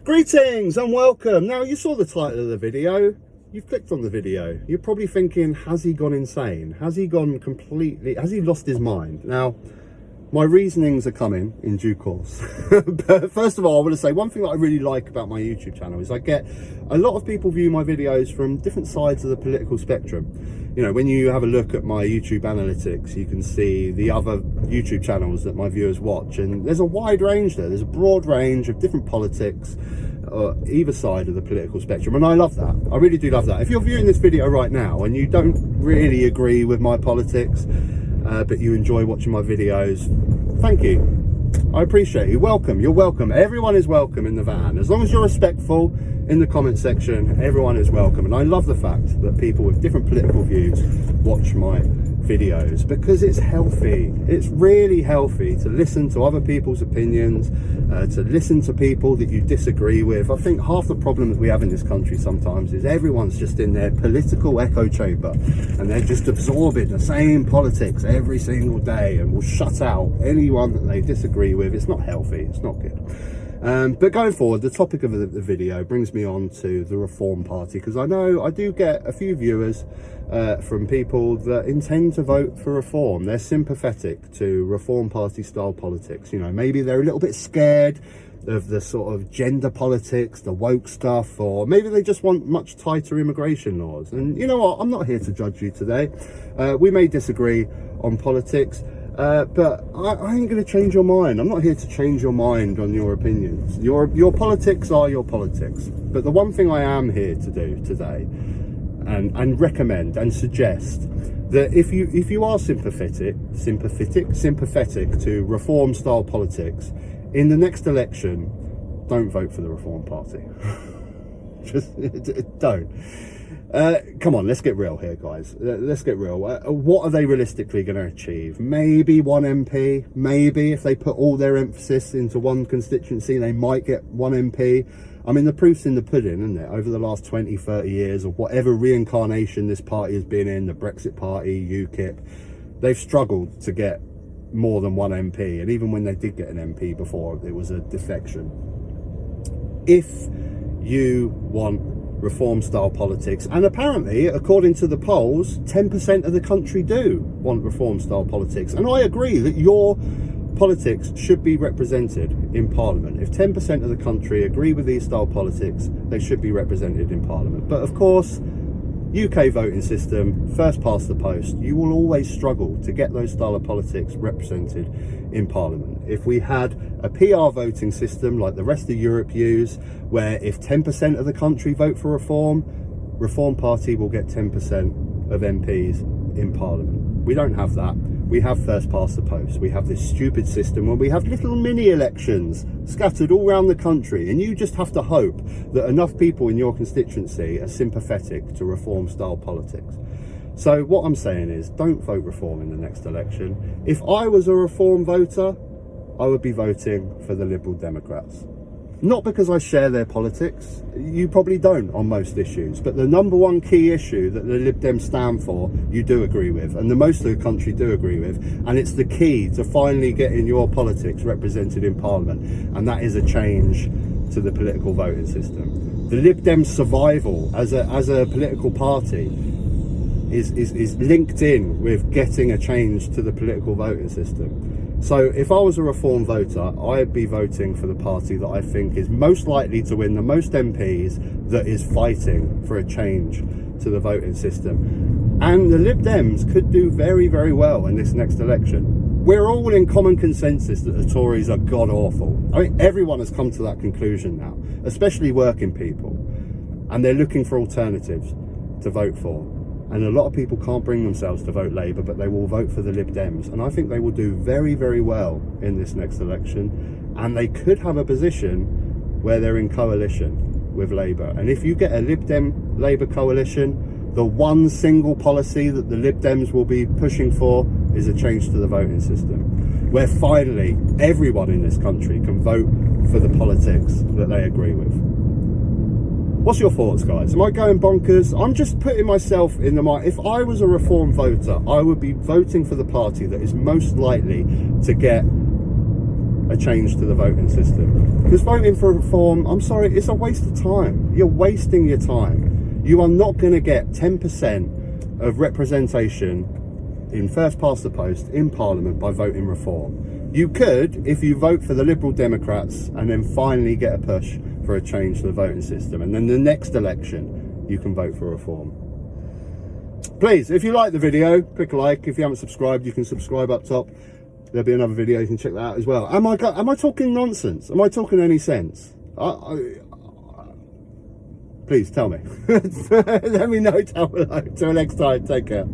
Greetings and welcome. Now, you saw the title of the video. You've clicked on the video. You're probably thinking, has he gone insane? Has he gone completely, has he lost his mind? Now, my reasonings are coming in due course. But first of all, I want to say one thing that I really like about my YouTube channel is I get a lot of people view my videos from different sides of the political spectrum. You know, when you have a look at my YouTube analytics, you can see the other YouTube channels that my viewers watch, and there's a wide range there. There's a broad range of different politics, either side of the political spectrum, and I love that. I really do love that. If you're viewing this video right now and you don't really agree with my politics, but you enjoy watching my videos, thank you. I appreciate you. Welcome. You're welcome. Everyone is welcome in the van. As long as you're respectful in the comment section, everyone is welcome. And I love the fact that people with different political views watch my videos, because it's healthy. It's really healthy to listen to other people's opinions, to listen to people that you disagree with. I think half the problem that we have in this country sometimes is everyone's just in their political echo chamber and they're just absorbing the same politics every single day and will shut out anyone that they disagree with. It's not healthy. It's not good. But going forward, the topic of the video brings me on to the Reform Party, because I know I do get a few viewers from people that intend to vote for Reform. They're sympathetic to Reform Party style politics. You know, maybe they're a little bit scared of the sort of gender politics, the woke stuff, or maybe they just want much tighter immigration laws. And you know what? I'm not here to judge you today. We may disagree on politics, but I ain't going to change your mind. I'm not here to change your mind on your opinions. Your politics are your politics. But the one thing I am here to do today, and recommend and suggest, that if you are sympathetic to Reform style politics, in the next election, don't vote for the Reform Party. Just don't. Come on, let's get real here, guys. Let's get real. What are they realistically going to achieve? Maybe one MP. Maybe if they put all their emphasis into one constituency, they might get one MP. I mean, the proof's in the pudding, isn't it? Over the last 20, 30 years, or whatever reincarnation this party has been in, the Brexit Party, UKIP, they've struggled to get more than one MP. And even when they did get an MP before, it was a defection. If you want Reform style politics, and apparently according to the polls 10% of the country do want Reform style politics, and I agree that your politics should be represented in Parliament. If 10% of the country agree with these style politics, they should be represented in Parliament. But of course, UK voting system, first past the post, you will always struggle to get those style of politics represented in Parliament. If we had a PR voting system like the rest of Europe use, where if 10% of the country vote for Reform Party will get 10% of MPs in Parliament. We don't have that. We have first past the post. We have this stupid system where we have little mini elections scattered all around the country, and you just have to hope that enough people in your constituency are sympathetic to Reform style politics. So what I'm saying is, don't vote Reform in the next election. If I was a Reform voter, I would be voting for the Liberal Democrats. Not because I share their politics, you probably don't on most issues, but the number one key issue that the Lib Dem stand for, you do agree with, and the most of the country do agree with, and it's the key to finally getting your politics represented in Parliament, and that is a change to the political voting system. The Lib Dem's survival as a political party is linked in with getting a change to the political voting system. So if I was a Reform voter, I'd be voting for the party that I think is most likely to win the most MPs, that is fighting for a change to the voting system. And the Lib Dems could do very, very well in this next election. We're all in common consensus that the Tories are god-awful. I mean, everyone has come to that conclusion now, especially working people. And they're looking for alternatives to vote for. And a lot of people can't bring themselves to vote Labour, but they will vote for the Lib Dems. And I think they will do very, very well in this next election. And they could have a position where they're in coalition with Labour. And if you get a Lib Dem Labour coalition, the one single policy that the Lib Dems will be pushing for is a change to the voting system, where finally everyone in this country can vote for the politics that they agree with. What's your thoughts, guys? Am I going bonkers? I'm just putting myself in the mind. If I was a Reform voter, I would be voting for the party that is most likely to get a change to the voting system. Because voting for reform, I'm sorry, it's a waste of time. You're wasting your time. You are not going to get 10% of representation in first past the post in Parliament by voting reform. You could if you vote for the Liberal Democrats and then finally get a push for a change to the voting system, and then the next election you can vote for reform. Please, if you like the video, click a like. If you haven't subscribed, you can subscribe up top. There'll be another video, you can check that out as well. Am I talking nonsense? Am I talking any sense? Please tell me. Let me know down below. Till next time, take care.